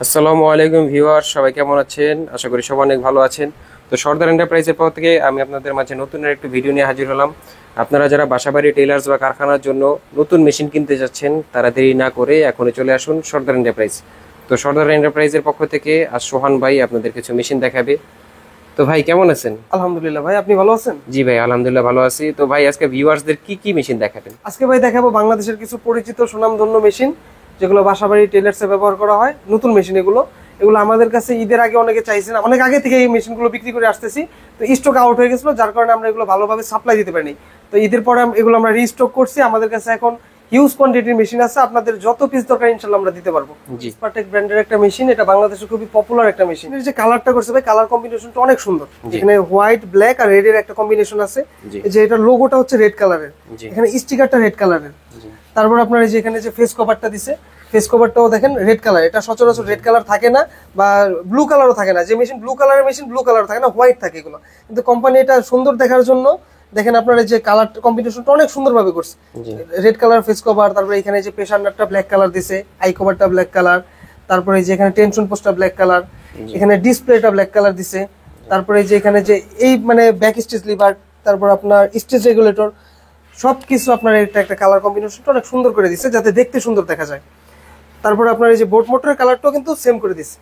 আসসালামু আলাইকুম ভিউয়ার, সবাই কেমন আছেন? আশা করি সবাই অনেক ভালো আছেন। তো সর্দার এন্টারপ্রাইজের পক্ষ থেকে আমি আপনাদের মাঝে নতুন একটি ভিডিও নিয়ে হাজির হলাম। আপনারা যারা বাসাবাড়ি টেইলার্স বা কারখানার জন্য নতুন মেশিন কিনতে যাচ্ছেন, তারা দেরি না করে এখনই চলে আসুন সর্দার এন্টারপ্রাইজ। তো সর্দার এন্টারপ্রাইজের পক্ষ থেকে আজ সোহান ভাই আপনাদের কিছু মেশিন দেখাবে। তো ভাই কেমন আছেন? আলহামদুলিল্লাহ ভাই, আপনি ভালো আছেন? জি ভাই, আলহামদুলিল্লাহ ভালো আছি। তো ভাই আজকে ভিউয়ার্সদের কি কি মেশিন দেখাবেন? আজকে ভাই দেখাবো বাংলাদেশের কিছু পরিচিত সুনামধন্য মেশিন, যেগুলো বাসাবাড়ি টেইলার্সে ব্যবহার করা হয়। নতুন মেশিন এগুলো আমাদের কাছে ঈদের আগে অনেকে চাইছেন, অনেক আগে থেকে এই মেশিনগুলো বিক্রি করে আসতেছি। তো স্টক আউট হয়ে গেছিল, যার কারণে আমরা এগুলো ভালোভাবে সাপ্লাই দিতে পারিনি। তো ঈদের পরে এগুলো আমরা রিস্টক করছি। আমাদের কাছে এখন হিউজ কোয়ান্টিটির মেশিন আছে, আপনাদের যত পিস দরকার ইনশাআল্লাহ আমরা দিতে পারবো। স্পারটেক ব্র্যান্ডের একটা মেশিন, এটা বাংলাদেশে খুবই পপুলার একটা মেশিন। এর যে কালারটা করছে ভাই, কালার কম্বিনেশনটা অনেক সুন্দর। এখানে হোয়াইট, ব্ল্যাক আর রেড এর একটা কম্বিনেশন আছে। যে এটা লোগোটা হচ্ছে রেড কালারের, এখানে স্টিকারটা রেড কালারের। তারপর আপনার এই যে এখানে যে ফেস কভারটা দিছে, ফেস কভারটাও দেখেন রেড কালার। এটা সচরাচর রেড কালার থাকে না, বা ব্লু কালারও থাকে না। যে মেশিন ব্লু কালারের মেশিন ব্লু কালার থাকে না, হোয়াইট থাকে এগুলো। কিন্তু কোম্পানি এটা সুন্দর দেখার জন্য দেখেন আপনার এই যে কালার কম্বিনেশনটা অনেক সুন্দরভাবে করছে। রেড কালার ফেস কভার, তারপরে এখানে যে প্রেসার নাটটা ব্ল্যাক কালার দিছে, আই কভারটা ব্ল্যাক কালার, তারপরে যে এখানে টেনশন পোস্টটা ব্ল্যাক কালার, এখানে ডিসপ্লেটা ব্ল্যাক কালার দিছে। তারপরে যে এখানে যে এই মানে ব্যাক স্টেজ লিভার, তারপর আপনার স্টেজ রেগুলেটর, সবকিছু আপনার একটা কালার কম্বিনেশনটা অনেক সুন্দর করে দিছে, যাতে দেখতে সুন্দর দেখা যায়। তারপরে আপনার এই যে বোর্ড মোটরের কালারটাও কিন্তু সেম করে দিছে।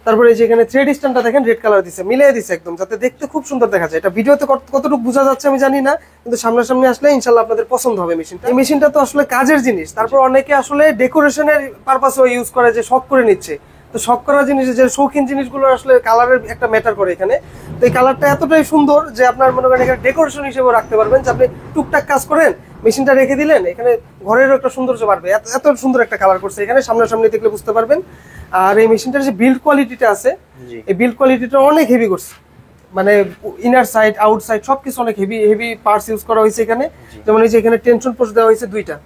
তারপরে এই যে এখানে থ্রেড স্ট্যান্ডটা দেখেন রেড কালার দিছে, মিলিয়ে দিছে একদম, যাতে দেখতে খুব সুন্দর দেখা যায়। এটা ভিডিওতে কতটুকু বোঝা যাচ্ছে আমি জানি না, কিন্তু সামনাসামনি আসলে ইনশাআল্লাহ আপনাদের পছন্দ হবে মেশিনটা। এই মেশিনটা তো আসলে কাজের জিনিস, তারপর অনেকে আসলে ডেকোরেশনের পারপাসেও ইউজ করে, যে শখ করে নিচ্ছে। তো শখ করা জিনিস, যে শৌখিন জিনিসগুলো আসলে কালারের একটা ম্যাটার করে এখানে। তো এই কালারটা এতটাই সুন্দর যে আপনার মনে করেন এখানে ডেকোরেশন হিসেবে রাখতে পারবেন, যে আপনি টুকটাক কাজ করেন, মেশিনটা রেখে দিলেন, এখানে ঘরেরও একটা সৌন্দর্য বাড়বে। এত সুন্দর একটা কালার করছে এখানে, সামনাসামনি দেখলে বুঝতে পারবেন। আর এই মেশিনটার যে বিল্ড কোয়ালিটিটা আছে, এই বিল্ড কোয়ালিটিটা অনেক হেভি করছে। মানে ইনার সাইড, আউট সাইড সবকিছু অনেক হেভি পার্টস ইউজ করা হয়েছে এখানে। যেমন এই যে এখানে টেনশন পোস্ট দেওয়া হয়েছে দুইটা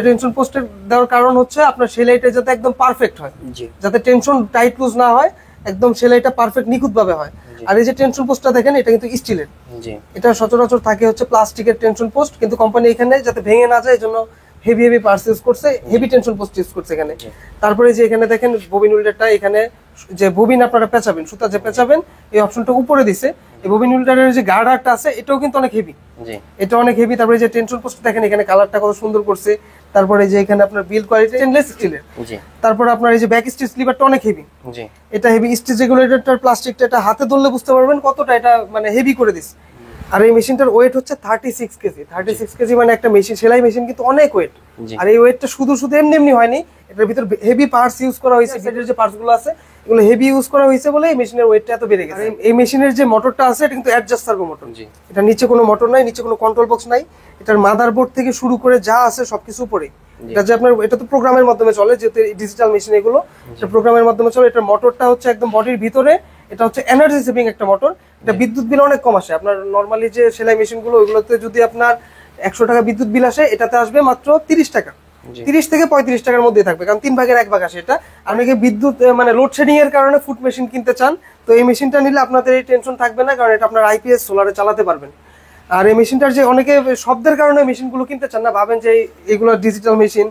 টেনশন পোস্টের দেওয়ার কারণ হচ্ছে আপনার সেলাইটা যাতে একদম পারফেক্ট হয়, যাতে টেনশন টাইট লুজ না হয়, একদম সেলাইটা পারফেক্ট নিখুঁত ভাবে হয়। আর এই যে টেনশন পোস্টটা দেখেন, এটা কিন্তু স্টিলের। এটা সচরাচর থাকে হচ্ছে প্লাস্টিকের টেনশন পোস্ট, কিন্তু কোম্পানি এখানে যাতে ভেঙে না যায় এই জন্য হেভি পার্টস ইউজ করছে, হেভি টেনশন পোস্ট ইউজ করছে এখানে। তারপরে যে এখানে দেখেন ববিন হোল্ডারটা, এখানে যে ববিন আপনারা পেঁচাবেন, সুতা যে পেঁচাবেন, এই অপশনটা উপরে দিছে। এই ববিন হোল্ডারের যে গার্ডারটা আছে, এটাও কিন্তু অনেক হেভি, এটা অনেক হেভি। তারপরে যে টেনশন পোস্ট দেখেন, এখানে কালারটা কত সুন্দর করছে। তারপরে যে এখানে আপনার বিল্ড কোয়ালিটি স্টেনলেস স্টিলের। তারপরে আপনার এই যে ব্যাক স্টিচ লিভারটা অনেক হেভি, এটা হেভি। স্টিচ রেগুলেটরটার প্লাস্টিকটা, এটা হাতে ধরলে বুঝতে পারবেন কতটা এটা মানে হেভি করে দিছে। আর এই মেশিনটার ওয়েট হচ্ছে 36 কেজি। 36 কেজি মানে একটা মেশিন, সেলাই মেশিন কিন্তু অনেক ওয়েট। আর এই ওয়েটটা শুধু এমনি হয়নি, এটার ভিতর হেভি পার্টস ইউজ করা হয়েছে। সাইডের যে পার্টস গুলো আছে, এগুলো হেভি ইউজ করা হয়েছে বলে এই মেশিনের ওয়েটটা এত বেড়ে গেছে। এই মেশিনের যে মোটরটা আছে, এটা কিন্তু অ্যাডজাস্ট সার্ভো মোটর। এটা নিচে কোনো মোটর নাই, নিচে কোনো কন্ট্রোল বক্স নাই। এটার মাদারবোর্ড থেকে শুরু করে যা আছে সবকিছু উপরে। এটা যে আপনার, এটা তো প্রোগ্রামের মাধ্যমে চলে, যেহেতু ডিজিটাল মেশিন এগুলো, এটা প্রোগ্রামের মাধ্যমে চলে। এটার মোটরটা হচ্ছে একদম বডির ভিতরে, এটা হচ্ছে এনার্জি সেভিং একটা মোটর। এটা বিদ্যুৎ বিল অনেক কম আসে। আপনার নর্মালি যে সেলাই মেশিন গুলো, ওইগুলোতে যদি আপনার 100 টাকা বিদ্যুৎ বিল আসে, এটাতে আসবে মাত্র 30 টাকা, 30 থেকে 35 টাকার মধ্যে থাকবে, কারণ 3 ভাগের 1 ভাগ আসে এটা। অনেকে বিদ্যুৎ মানে লোডশেডিং এর কারণে ফুট মেশিন কিনতে চান, তো এই মেশিনটা নিলে আপনাদের এই টেনশন থাকবে না, কারণ এটা আপনার আইপিএস সোলারে চালাতে পারবেন। আর এই মেশিনটার যে অনেকে শব্দের কারণে মেশিনগুলো কিনতে চান না, ভাবেন যে এগুলো ডিজিটাল মেশিন,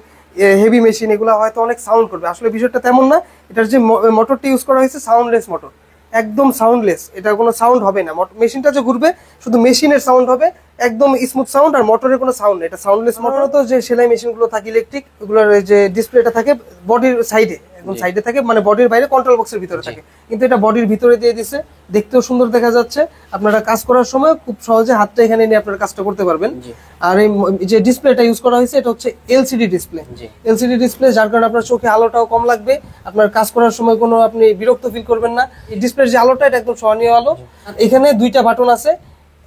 হেভি মেশিন, এগুলো হয়তো অনেক সাউন্ড করবে। আসলে বিষয়টা তেমন না। এটার যে মোটরটা ইউজ করা হয়েছে, সাউন্ডলেস মোটর, একদম সাউন্ডলেস। এটা কোনো সাউন্ড হবে না। মেশিনটা যে ঘুরবে, শুধু মেশিনের সাউন্ড হবে, একদম স্মুথ সাউন্ড, আর মোটরের কোনো সাউন্ড নেই। এটা সাউন্ডলেস মোটর। তো যে সেলাই মেশিনগুলো থাকে ইলেকট্রিক, ওগুলোর যে ডিসপ্লেটা থাকে বডির সাইডে, একদম সাইডে থাকে, মানে বডির বাইরে কন্ট্রোল বক্সের ভিতরে থাকে, কিন্তু এটা বডির ভিতরে দিয়ে দিছে, দেখতেও সুন্দর দেখা যাচ্ছে। আপনারা কাজ করার সময় খুব সহজে হাতটা এখানে নিয়ে আপনারা কাজটা করতে পারবেন। আর এই যে ডিসপ্লেটা ইউজ করা হয়েছে, এটা হচ্ছে এলসিডি ডিসপ্লে। এলসিডি ডিসপ্লে, যার কারণে আপনার চোখে আলোটাও কম লাগবে, আপনার কাজ করার সময় কোনো আপনি বিরক্ত ফিল করবেন না। এই ডিসপ্লের যে আলোটা, এটা একদম সহনীয় আলো। আর এখানে দুইটা বাটন আছে,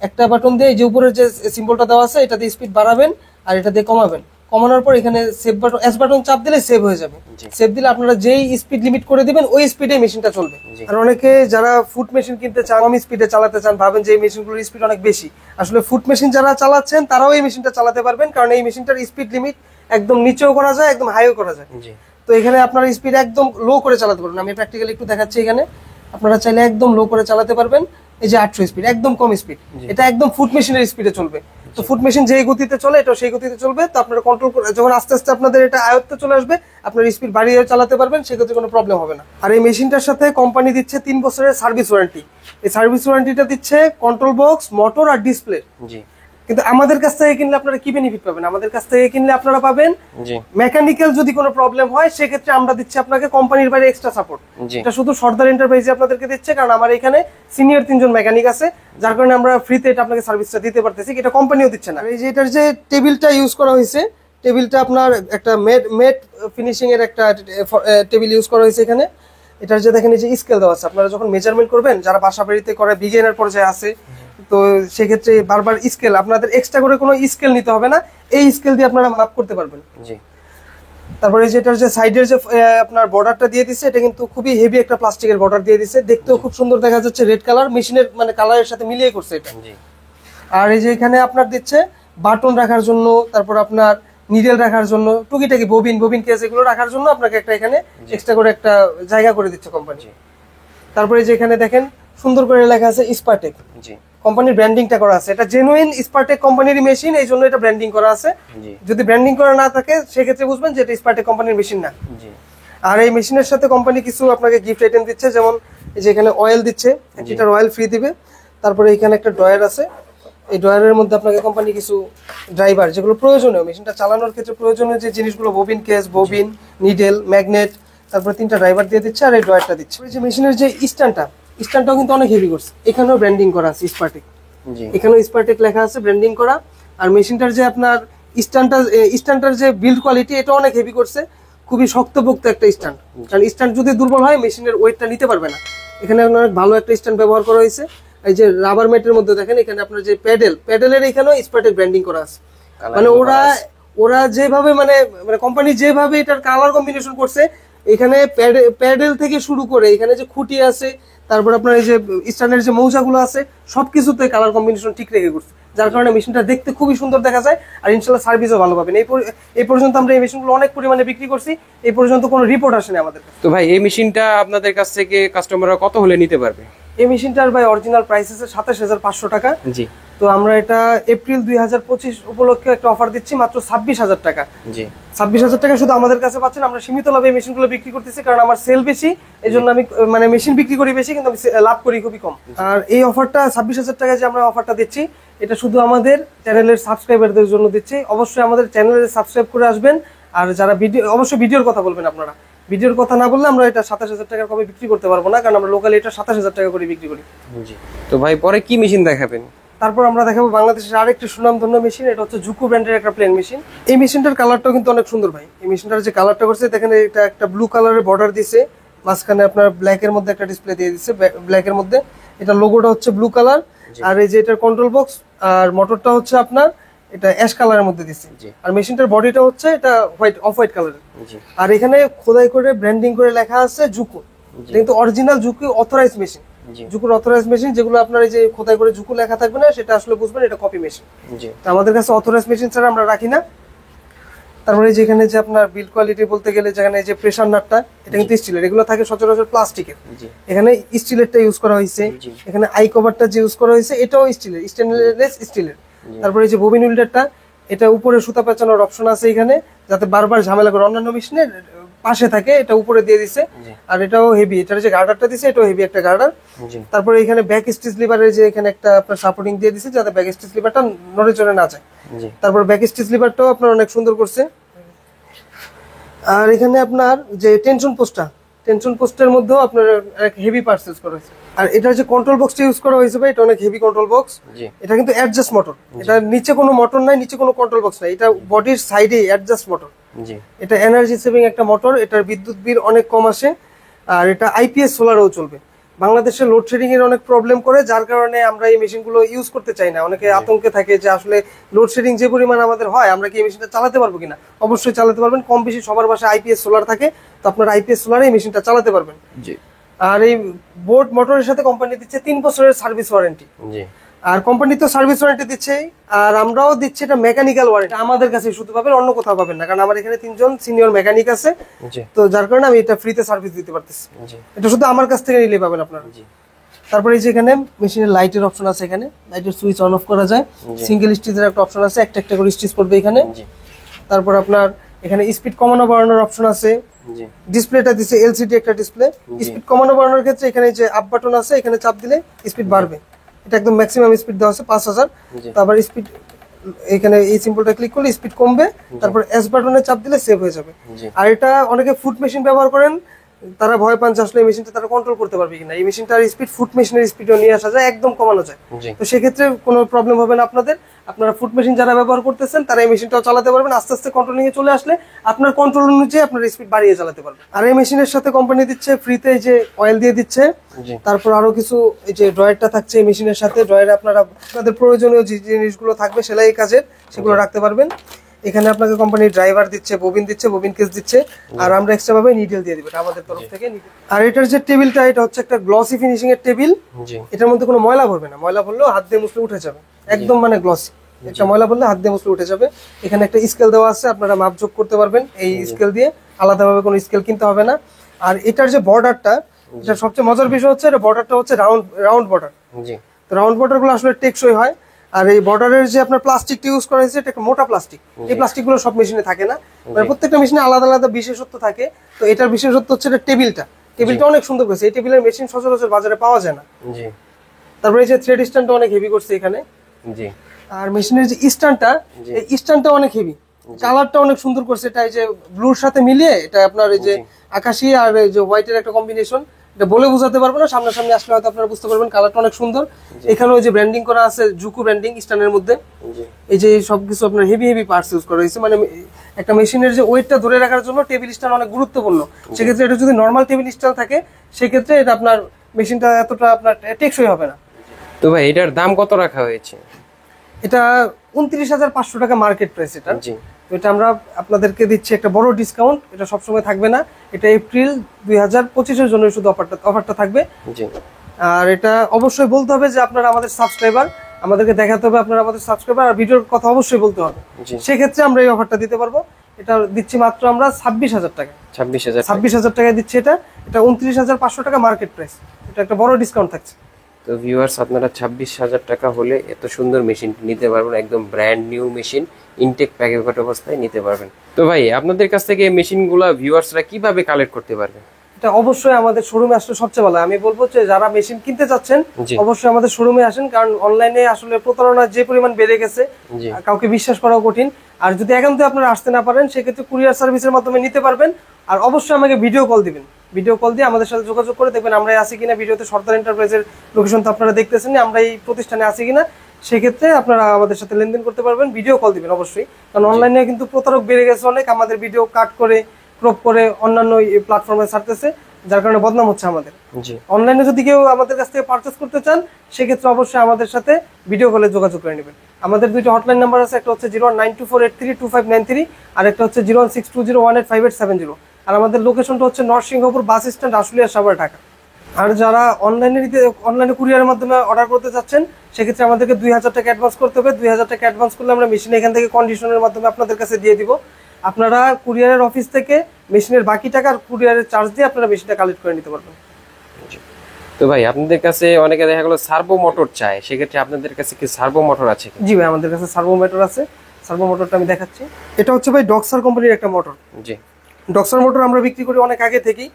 একটা বাটন দিয়ে যে উপরের যে সিম্বলটা দেওয়া আছে, এটা দিয়ে স্পিড বাড়াবেন, আর এটা দিয়ে কমাবেন। কমানোর পর এখানে সেভ বাটন, এস বাটন চাপ দিলে সেভ হয়ে যাবে। সেভ দিলে আপনারা যেই স্পিড লিমিট করে দিবেন, ওই স্পিডে মেশিনটা চলবে। আর অনেকে যারা ফুট মেশিন কিনতে চান, কম স্পিডে চালাতে চান, ভাবেন যে এই মেশিনগুলোর স্পিড অনেক বেশি। আসলে ফুট মেশিন যারা চালাচ্ছেন, তারাও এই মেশিনটা চালাতে পারবেন, কারণ এই মেশিনটার স্পিড লিমিট একদম নিচেও করা যায়, একদম হাইও করা যায়। তো এখানে আপনারা স্পিড একদম লো করে চালাতে পারবেন। আমি প্র্যাকটিক্যালি একটু দেখাচ্ছি। এখানে আপনারা চাইলে একদম লো করে চালাতে পারবেন। এই যে 800 স্পিড, একদম কম স্পিড, এটা একদম ফুট মেশিনের স্পিডে চলবে। তো ফুড মেশিন যেই গতিতে চলে এটা সেই গতিতে চলবে। তো আপনারা কন্ট্রোল যখন আস্তে আস্তে আপনাদের এটা আয়ত্তে চলে আসবে, আপনার স্পিড বাড়িয়ে চালাতে পারবেন, সেক্ষেত্রে কোনো প্রবলেম হবে না। আর এই মেশিনটার সাথে কোম্পানি দিচ্ছে 3 বছরের সার্ভিস ওয়ারেন্টি। এই সার্ভিস ওয়ারেন্টিটা দিচ্ছে কন্ট্রোল বক্স, মোটর আর ডিসপ্লে। জি। কিন্তু আমাদের কাছ থেকে কিনলে আপনারা কি বেনিফিট পাবেন? আমাদের কাছ থেকে কিনলে আপনারা পাবেন জি মেকানিক্যাল যদি কোনো প্রবলেম হয় সেক্ষেত্রে আমরা দিচ্ছি আপনাকে কোম্পানির বাইরে এক্সট্রা সাপোর্ট। জি এটা শুধু সর্দার এন্টারপ্রাইজে আপনাদেরকে দিচ্ছে, কারণ আমার এখানে সিনিয়র 3 জন মেকানিক আছে, যার কারণে আমরা ফ্রিতে এটা আপনাকে সার্ভিসটা দিতে পারতেছি। এটা কোম্পানিও দিচ্ছে না। এই যে এটার যে টেবিলটা ইউজ করা হয়েছে, টেবিলটা আপনার একটা মেট ফিনিশিং এর একটা টেবিল ইউজ করা হয়েছে এখানে। এটার যে দেখেন এই যে স্কেল দেওয়া আছে, আপনারা যখন মেজারমেন্ট করবেন, যারা বাসা বাড়িতে করে বিগিনার পর্যায়ে আছে, তো সেক্ষেত্রে বারবার স্কেল, আপনাদের এক্সট্রা করে কোনো স্কেল নিতে হবে না, এই স্কেল দিয়ে আপনারা মাপ করতে পারবেন। জি। তারপরে যেটার যে সাইডের যে আপনার বর্ডারটা দিয়ে দিচ্ছে, এটা কিন্তু খুবই হেভি একটা প্লাস্টিকের বর্ডার দিয়ে দিচ্ছে, দেখতেও খুব সুন্দর দেখা যাচ্ছে, রেড কালার, মেশিনের মানে কালারের সাথে মিলিয়ে করছে এটা। জি। আর এই যে এখানে আপনার দিচ্ছে বাটন রাখার জন্য, তারপর আপনার নিডেল রাখার জন্য, টুকিটাকি ববিন কেস এগুলো রাখার জন্য আপনাকে একটা এখানে এক্সট্রা করে একটা জায়গা করে দিচ্ছে কোম্পানি। তারপরে যে এখানে দেখেন সুন্দর করে লেখা আছে স্পারটেক। জি। কোম্পানির ব্র্যান্ডিংটা করা আছে, এটা জেনুইন স্পারটেক কোম্পানির মেশিন, এই জন্য এটা ব্র্যান্ডিং করা আছে। জি। যদি ব্র্যান্ডিং করা না থাকে সেক্ষেত্রে বুঝবেন যে এটা স্পারটেক কোম্পানির মেশিন না। জি। আর এই মেশিনের সাথে কোম্পানি কিছু আপনাকে গিফট আইটেম দিচ্ছে, যেমন এই যে এখানে অয়েল দিচ্ছে, 1 লিটার অয়েল ফ্রি দিবে। তারপরে এখানে একটা ড্রয়ার আছে, এই ড্রয়ারের মধ্যে আপনাকে কোম্পানি কিছু ড্রাইভার, যেগুলো প্রয়োজনীয় মেশিনটা চালানোর ক্ষেত্রে প্রয়োজনীয় যে জিনিসগুলো, bobbin case, bobbin, needle, magnet, তারপরে 3টা ড্রাইভার দিয়ে দিচ্ছে, আর এই ড্রয়ারটা দিচ্ছে। এই যে মেশিনের যে স্ট্যান্ডটাও কিন্তু অনেক হেভি করছে, এখানেও ব্র্যান্ডিং করা আছে স্পারটেক। জি। এখানেও স্পারটেক লেখা আছে, ব্র্যান্ডিং করা। আর মেশিনটার যে আপনার স্ট্যান্ডটার যে বিল্ড কোয়ালিটি, এটা অনেক হেভি করছে, খুবই শক্তপোক্ত একটা স্ট্যান্ড। কারণ স্ট্যান্ড যদি দুর্বল হয় মেশিনের ওয়েটটা নিতে পারবে না। এখানে অনেক ভালো একটা স্ট্যান্ড ব্যবহার করা হয়েছে। এই যে রাবার ম্যাটের মধ্যে দেখেন এখানে আপনার যে প্যাডেলের এখানেও স্পারটেক ব্র্যান্ডিং করা আছে। মানে ওরা যেভাবে মানে কোম্পানি যেভাবে এটার কালার কম্বিনেশন করছে, এখানে প্যাডেল থেকে শুরু করে এখানে যে খুঁটি আছে, তারপর আপনার এই যে স্ট্যান্ডের যে মৌজাগুলো আছে, সবকিছুতে কালার কম্বিনেশন ঠিক রেখে করছে, যার কারণে মেশিনটা দেখতে খুবই সুন্দর দেখা যায়। আর ইনশাল্লাহ সার্ভিসও ভালো পাবেন। এই পর্যন্ত আমরা এই মেশিনগুলো অনেক পরিমাণে বিক্রি করছি, এই পর্যন্ত কোনো রিপোর্ট আসেনি আমাদের কাছে। তো ভাই এই মেশিনটা আপনাদের কাছ থেকে কাস্টমাররা কত হলে নিতে পারবে? এই মেশিনটার ভাই অরিজিনাল প্রাইস আছে 27,500 টাকা। জি। তো আমরা এটা এপ্রিল 2025 উপলক্ষে একটা অফার দিচ্ছি মাত্র 26,000 টাকা। জি। 26,000 টাকা শুধু আমাদের কাছে পাচ্ছেন। আমরা সীমিত লাভে এই মেশিনগুলো বিক্রি করতেছি, কারণ আমার সেল বেশি, এই জন্য আমি মানে মেশিন বিক্রি করি বেশি, কিন্তু আমি লাভ করি খুবই কম। আর এই অফারটা 26,000 টাকা যে আমরা অফারটা দিচ্ছি, এটা শুধু আমাদের চ্যানেলের সাবস্ক্রাইবারদের জন্য দিচ্ছি। অবশ্যই আমাদের চ্যানেলে সাবস্ক্রাইব করে আসবেন। আর যারা অবশ্যই ভিডিওর কথা বলবেন, আপনারা ভিডিওর কথা না বললে আমরা এটা 27,000 টাকার কমে বিক্রি করতে পারবো না, কারণ আমরা লোকালি এটা 27,000 টাকা করে বিক্রি করি। জি। তো ভাই পরে কি মেশিন দেখাবেন? তারপর আমরা দেখাবো বাংলাদেশের আরেকটি সুনামধন্য মেশিন, এটা হচ্ছে জুকো ব্র্যান্ডের একটা প্লেন মেশিন। এই মেশিনটার কালারটাও কিন্তু অনেক সুন্দর ভাই। এই মেশিনটার যে কালারটা করছে দেখেন, এটা একটা ব্লু কালারের বর্ডার দিছে, মাঝখানে আপনার ব্ল্যাকের মধ্যে একটা ডিসপ্লে দিয়ে দিচ্ছে, ব্ল্যাকের মধ্যে এটা লোগোটা হচ্ছে ব্লু কালার। আর এই যে এটার কন্ট্রোল বক্স আর মোটরটা হচ্ছে আপনার এটা অ্যাশ কালারের মধ্যে দিচ্ছে। আর মেশিনটার বডিটা হচ্ছে এটা অফ হোয়াইট কালারের। আর এখানে খোদাই করে ব্র্যান্ডিং করে লেখা আছে জুকো। এটা কিন্তু original Dzukou authorised machine. জুকুর authorised machine, যেগুলো আপনার এই যে খোদাই করে জুকো লেখা থাকবে না, সেটা আসলে বুঝবেন এটা কপি মেশিন। তো আমাদের কাছে অথরাইজড মেশিন ছাড়া আমরা রাখি না। তারপরে যেখানে যে আপনার বিল্ড কোয়ালিটি বলতে গেলে, যেখানে যে প্রেসার নাটটা, এটা কিন্তু স্টিলের, এগুলো থাকে সচরাচর প্লাস্টিকের, এখানে স্টিলেরটা ইউজ করা হয়েছে। এখানে আই কভারটা যে ইউজ করা হয়েছে, এটাও স্টিলের, স্টেনলেস স্টিলের। তারপরে যে ববিন হোল্ডারটা, এটা উপরে সুতা পেঁচানোর অপশন আছে এখানে, যাতে বারবার ঝামেলা করে অন্যান্য মেশিনের পাশে থাকে, এটা উপরে দিয়ে দিছে। আর এটাও হেভি, এটার যে গার্ডারটা দিছে এটাও হেভি একটা গার্ডার। তারপরে এখানে ব্যাক স্টিচ লিভারের যে এখানে একটা আপনার সাপোর্টিং দিয়ে দিছে, যাতে ব্যাক স্টিচ লিভারটা নড়ে চড়ে না যায়। তারপর ব্যাক স্টিচ লিভারটাও আপনার অনেক সুন্দর করছে। আর এখানে আপনার যে টেনশন পোস্টের মধ্যেও আপনার এক হেভি পার্সেস করা হয়েছে। আর এটার যে কন্ট্রোল বক্সটা ইউজ করা হয়েছে ভাই, এটা অনেক হেভি কন্ট্রোল বক্স। এটা কিন্তু অ্যাডজাস্ট মোটর, এটা নিচে কোনো মোটর নাই, নিচে কোনো কন্ট্রোল বক্স নাই, এটা বডির সাইডে অ্যাডজাস্ট মোটর। এটা এনার্জি সেভিং একটা মোটর, এটার বিদ্যুৎ বিল অনেক কম আসে। আর এটা আইপিএস সোলারও চলবে। বাংলাদেশে লোডশেডিং এর অনেক প্রবলেম করে, যার কারণে আমরা এই মেশিনগুলো ইউজ করতে চাই না। অনেকে আতঙ্কে থাকে যে আসলে লোডশেডিং যে পরিমাণ আমাদের হয়, আমরা কি এই মেশিনটা চালাতে পারবো কিনা। অবশ্যই চালাতে পারবেন, কম বেশি সবার বাসায় আইপিএস সোলার থাকে, তো আপনারা আইপিএস সোলারে এই মেশিনটা চালাতে পারবেন। আর এই বোট মোটরের সাথে কোম্পানি দিচ্ছে 3 বছরের সার্ভিস ওয়ারেন্টি। আর কোম্পানি তো সার্ভিস ওয়ারেন্টি দিচ্ছে, আর আমরাও দিচ্ছি এটা মেকানিক্যাল ওয়ারেন্টি। আমাদের কাছে শুধু পাবেন, অন্য কোথাও পাবেন না, কারণ আমার এখানে 3 জন সিনিয়র মেকানিক আছে, তো যার কারণে আমি এটা ফ্রিতে সার্ভিস দিতে পারতেছি। এটা শুধু আমার কাছ থেকে নিলে পাবেন আপনারা। তারপরে এই যে এখানে মেশিনের লাইটের অপশন আছে, এখানে লাইটের সুইচ অন অফ করা যায়, সিঙ্গেল স্টিচের একটা অপশন আছে, একটা একটা করে স্টিচ পড়বে এখানে। তারপর আপনার এখানে স্পিড কমানো বাড়ানোর অপশন আছে, ডিসপ্লেটা দিছে এলসিডি একটা ডিসপ্লে। স্পিড কমানো বাড়ানোর ক্ষেত্রে এখানে যে আপ বাটন আছে, এখানে চাপ দিলে স্পিড বাড়বে, এটা একদম ম্যাক্সিমাম স্পিড দেওয়া আছে 5000। তারপর স্পিড এখানে এই সিম্বলটা ক্লিক করলে স্পিড কমবে, তারপর এস বাটনে চাপ দিলে সেভ হয়ে যাবে। আর এটা অনেকে ফুট মেশিন ব্যবহার করেন, তারা ভয় পান যে আসলে এই মেশিনটা তারা কন্ট্রোল করতে পারবে কিনা। এই মেশিনটার স্পিড ফুট মেশিনের স্পিডও নিয়ে আসা যায়, একদম কমানো যায়। তো সেক্ষেত্রে কোনো প্রবলেম হবে না আপনাদের। আপনারা ফুট মেশিন যারা ব্যবহার করতেছেন তারা এই মেশিনটাও চালাতে পারবেন। আস্তে আস্তে কন্ট্রোলিং এ চলে আসলে আপনার কন্ট্রোল অনুযায়ী আপনার স্পিড বাড়িয়ে চালাতে পারবেন। আর এই মেশিনের সাথে কোম্পানি দিচ্ছে ফ্রিতে এই যে অয়েল দিয়ে দিচ্ছে, তারপর আরো কিছু এই যে ড্রয়ারটা থাকছে এই মেশিনের সাথে। ড্রয়ারে আপনারা আপনাদের প্রয়োজনীয় যে জিনিসগুলো থাকবে সেলাই কাজের, সেগুলো রাখতে পারবেন। এখানে আপনাকে কোম্পানি ড্রাইভার দিচ্ছে, ববিন দিচ্ছে, ববিন কেস দিচ্ছে, আর আমরা এক্সট্রা ভাবে নিডেল দিয়ে দিব আমাদের তরফ থেকে। আর এটার যে টেবিলটা, এটা হচ্ছে একটা গ্লসি ফিনিশিং এর টেবিল। এটার মধ্যে কোনো ময়লা ভরবে না, ময়লা ভরলেও হাত দিয়ে মুছলে উঠে যাবে, একদম মানে গ্লসি। একটা ময়লা ভরলে হাত দিয়ে মুছলে উঠে যাবে। এখানে একটা স্কেল দেওয়া আছে, আপনারা মাপ যোগ করতে পারবেন এই স্কেল দিয়ে, আলাদাভাবে কোনো স্কেল কিনতে হবে না। আর এটার যে বর্ডারটা, এটা সবচেয়ে মজার বিষয় হচ্ছে এটা বর্ডারটা হচ্ছে রাউন্ড বর্ডার। তো রাউন্ড বর্ডার গুলো আসলে টেকসই হয়। আর এই বর্ডারের যে আপনার প্লাস্টিকটা ইউজ করা হয়েছে, এটা একটা মোটা প্লাস্টিক। এই প্লাস্টিক গুলো সব মেশিনে থাকে না, মানে প্রত্যেকটা মেশিনে আলাদা আলাদা বিশেষত্ব থাকে। তো এটার বিশেষত্ব হচ্ছে এটা টেবিলটা অনেক সুন্দর করেছে। এই টেবিলের মেশিন সচরাচর বাজারে পাওয়া যায় না। তারপরে এই যে থ্রেড স্ট্যান্ডটা অনেক হেভি করছে এখানে। আর মেশিনের যে স্ট্যান্ডটা, এই স্ট্যান্ডটা অনেক হেভি, কালারটা অনেক সুন্দর করছে। এটা এই যে ব্লুর সাথে মিলিয়ে, এটা আপনার এই যে আকাশি আর এই যে হোয়াইটের একটা কম্বিনেশন, এটা বলে বোঝাতে পারবো না, সামনাসামনি আসলে হয়তো আপনারা বুঝতে পারবেন। কালারটা অনেক সুন্দর। এখানে ওই যে ব্র্যান্ডিং করা আছে, জুকু ব্র্যান্ডিং স্ট্যান্ডের মধ্যে। এই যে সবকিছু আপনার হেভি হেভি পার্টস ইউজ করা হয়েছে, মানে একটা মেশিনের যে ওয়েটটা ধরে রাখার জন্য টেবিল স্ট্যান্ড অনেক গুরুত্বপূর্ণ। সেক্ষেত্রে এটা যদি নর্মাল টেবিল স্ট্যান্ড থাকে, সেক্ষেত্রে এটা আপনার মেশিনটা এতটা আপনার টেকসই হবে না। তো ভাই এটার দাম কত রাখা হয়েছে? এটা 29,500 টাকা মার্কেট প্রাইস এটা। তো এটা আমরা আপনাদেরকে দিচ্ছি একটা বড় ডিসকাউন্ট, এটা সবসময় থাকবে না, এটা এপ্রিল 2025 এর জন্য শুধু অফারটা থাকবে। আর এটা অবশ্যই বলতে হবে যে আপনারা আমাদের সাবস্ক্রাইবার, আমাদেরকে দেখাতে হবে আপনারা আমাদের সাবস্ক্রাইবার, আর ভিডিওর কথা অবশ্যই বলতে হবে। সেক্ষেত্রে আমরা এই অফারটা দিতে পারবো। এটা দিচ্ছি মাত্র আমরা 26,000 টাকা। 26,000 টাকায় দিচ্ছি এটা। এটা 29,500 টাকা মার্কেট প্রাইস, এটা একটা বড় ডিসকাউন্ট থাকছে। তো ভিউয়ার্স, আপনারা 26,000 টাকা হলে এত সুন্দর মেশিন নিতে পারবেন, একদম brand new machine, intact packet অবস্থায় নিতে পারবেন। তো ভাই আপনাদের কাছ থেকে এই মেশিনগুলো ভিউয়ার্সরা কিভাবে কালেক্ট করতে পারবে? এটা অবশ্যই আমাদের শোরুমে আসলে সবচেয়ে ভালো। আমি বলবো যে যারা মেশিন কিনতে চাচ্ছেন অবশ্যই আমাদের শোরুমে আসেন, কারণ অনলাইনে আসলে প্রতারণা যে পরিমাণ বেড়ে গেছে, কাউকে বিশ্বাস করাও কঠিন। আর যদি একান্তে আপনারা আসতে না পারেন, সেক্ষেত্রে কুরিয়ার সার্ভিসের মাধ্যমে নিতে পারবেন। আর অবশ্যই আমাকে ভিডিও কল দিবেন, ভিডিও কল দিয়ে আমাদের সাথে যোগাযোগ করে দেখবেন আমরা আছি কিনা। ভিডিওতে সর্দার এন্টারপ্রাইজের লোকেশন তো আপনারা দেখতেছেন, আমরা এই প্রতিষ্ঠানে আছি কিনা। সেক্ষেত্রে আপনারা আমাদের সাথে লেনদেন করতে পারবেন, ভিডিও কল দিবেন অবশ্যই, কারণ অনলাইনে কিন্তু প্রতারক বেড়ে গেছে অনেক। আমাদের ভিডিও কাট করে ক্রপ করে অন্যান্য প্ল্যাটফর্মে ছাড়তেছে, যার কারণে বদনাম হচ্ছে আমাদের। অনলাইনে যদি কেউ আমাদের কাছ থেকে পারচেজ করতে চান, সেক্ষেত্রে অবশ্যই আমাদের সাথে ভিডিও কলে যোগাযোগ করে নেবেন। আমাদের দুইটা হটলাইন নাম্বার আছে, একটা হচ্ছে 01924832593, আর একটা হচ্ছে 01620185870। আর আমাদের লোকেশনটা হচ্ছে নরসিংহপুর বাস স্ট্যান্ড, আশুলিয়া, সাভার, ঢাকা। আর যারা অনলাইনে কুরিয়ারের মাধ্যমে অর্ডার করতে চাচ্ছেন, সেক্ষেত্রে আমাদেরকে 2,000 টাকা অ্যাডভান্স করতে হবে। 2,000 টাকা অ্যাডভান্স করলে আমরা মেশিন এখান থেকে কন্ডিশনের মাধ্যমে আপনাদের কাছে দিয়ে দিব। আপনারা কুরিয়ারের অফিস থেকে মেশিনের বাকি টাকা আর কুরিয়ারের চার্জ দিয়ে আপনারা মেশিনটা কালেক্ট করে নিতে পারবেন। তো ভাই আপনাদের কাছে অনেকে দেখা গেল সার্ভো মোটর চায়, সেক্ষেত্রে আপনাদের কাছে কি সার্ভো মোটর আছে? জি ভাই, আমাদের কাছে সার্ভো মোটর আছে। সার্ভো মোটরটা আমি দেখাচ্ছি। এটা হচ্ছে ভাই ডক্সার কোম্পানির একটা মোটর। জি, ডক্সার মোটর আমরা বিক্রি করি অনেক আগে থেকেই,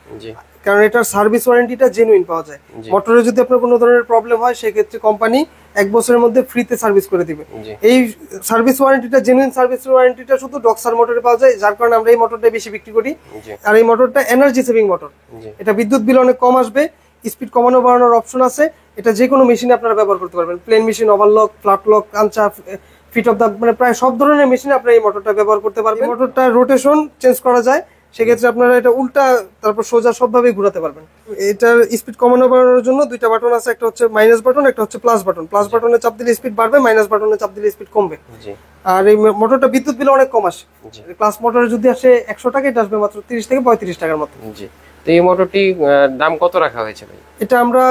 কারণ এটার সার্ভিস ওয়ারেন্টিটা জেনুইন পাওয়া যায়। মোটরে যদি আপনার কোনো ধরনের প্রবলেম হয়, সেক্ষেত্রে কোম্পানি 1 বছরের মধ্যে ফ্রিতে সার্ভিস করে দিবে। এই সার্ভিস ওয়ারেন্টিটা, জেনুইন সার্ভিস ওয়ারেন্টিটা শুধু ডক্সার মোটরে পাওয়া যায়, যার কারণে আমরা এই মোটরটা বেশি বিক্রি করি। আর এই মোটরটা এনার্জি সেভিং মোটর, এটা বিদ্যুৎ বিল অনেক কম আসবে, স্পিড কমানো বাড়ানোর অপশন আছে। এটা যে কোনো মেশিনে আপনারা ব্যবহার করতে পারবেন, plain machine, overlock, flat lock, কাঞ্চা, ফিট অফ দা, মানে প্রায় সব ধরনের মেশিনে আপনারা এই মোটরটা ব্যবহার করতে পারবেন। মোটরটা রোটেশন চেঞ্জ করা যায়, সেক্ষেত্রে আপনারা এটা উল্টা তারপর সোজা সবভাবেই ঘোরাতে পারবেন। এটার স্পিড কমানো বাড়ানোর জন্য দুইটা বাটন আছে, একটা হচ্ছে মাইনাস বাটন, একটা হচ্ছে প্লাস বাটন। প্লাস বাটনে চাপ দিলে স্পিড বাড়বে, মাইনাস বাটনে চাপ দিলে স্পিড কমবে। আর এই মোটরটা বিদ্যুৎ বিল অনেক কম আসে। প্লাস মোটরে যদি আসে 100 টাকা, এটা আসবে মাত্র 30 থেকে 35 টাকার মতো। তো এই মোটরটি দাম কত রাখা হয়েছে ভাই? এটা আমরা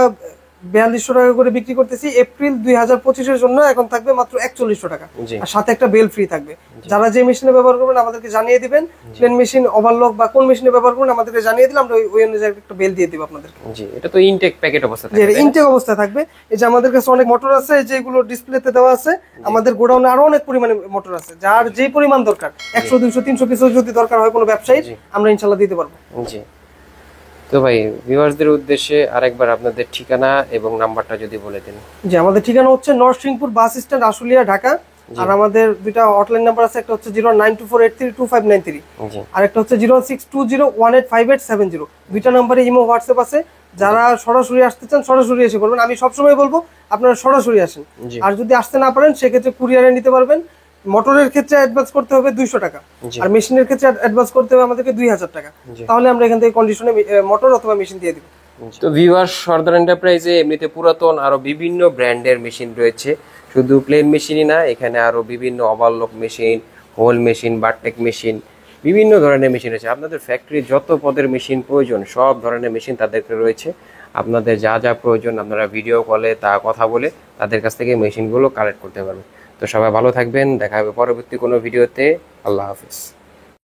4200 টাকা করে বিক্রি করতেছি। এপ্রিল 2025-এর জন্য এখন থাকবে মাত্র 4100 টাকা, জি আর সাথে একটা বেল ফ্রি থাকবে। যারা যে মেশিনে ব্যবহার করবেন আমাদেরকে জানিয়ে দিবেন, প্লেন মেশিন, ওভারলক বা কোন মেশিনে ব্যবহার করবেন আমাদেরকে জানিয়ে দিলে আমরা ওই অনুযায়ী একটা বেল দিয়ে দিব আপনাদেরকে। জি, এটা তো ইনটেক প্যাকেট অবস্থা যে থাকবে, তাই না? ইনটেক অবস্থায় থাকবে। এই যে আমাদের কাছে অনেক মোটর আছে যেগুলো ডিসপ্লেতে দেওয়া আছে, আমাদের গোডাউনে আরো অনেক পরিমাণে মোটর আছে, যার যে পরিমাণ দরকার 100 200 300 পিস যদি দরকার হয় কোনো ব্যবসায়ী, আমরা ইনশাআল্লাহ দিতে পারবো। জি। তো ভাই, ভিউয়ার্সদের উদ্দেশ্যে আরেকবার আপনাদের ঠিকানা এবং নাম্বারটা যদি বলে দেন। জি, আমাদের ঠিকানা হচ্ছে নরসিংপুর বাস স্ট্যান্ড, আশুলিয়া, ঢাকা। আর আমাদের দুইটা হটলাইন নাম্বার আছে, একটা হচ্ছে 09248325593, জি আর একটা হচ্ছে 0620185870। দুইটা নাম্বারে ইমো হোয়াটসঅ্যাপ আছে। যারা সরাসরি আসতে চান সরাসরি এসে করবেন, আমি সবসময় বলবো আপনারা সরাসরি আসেন। জি আর যদি আসতে না পারেন সেক্ষেত্রে কুরিয়ারে নিতে পারবেন। মোটরের ক্ষেত্রে অ্যাডভান্স করতে হবে 200 টাকা, জি আর মেশিনের ক্ষেত্রে অ্যাডভান্স করতে হবে আমাদেরকে 2000 টাকা। জি। তাহলে আমরা এখান থেকে কন্ডিশনে মোটর অথবা মেশিন দিয়ে দিব। তো ভিউয়ার্স, সর্দার এন্টারপ্রাইজে এমনিতে পুরাতন আরো বিভিন্ন ব্র্যান্ডের মেশিন রয়েছে, শুধু প্লেন মেশিনই না, এখানে আরো বিভিন্ন overlock machine, whole machine, বারটেক machine, বিভিন্ন ধরনের মেশিন রয়েছে। আপনাদের ফ্যাক্টরি যত পদের মেশিন প্রয়োজন সব ধরনের মেশিন তাদেরকে রয়েছে। আপনাদের যা যা প্রয়োজন আপনারা ভিডিও কলে তা কথা বলে তাদের কাছ থেকে মেশিনগুলো কালেক্ট করতে পারবেন। তো সবাই ভালো থাকবেন, দেখা হবে পরবর্তী কোনো ভিডিওতে। আল্লাহ হাফিজ।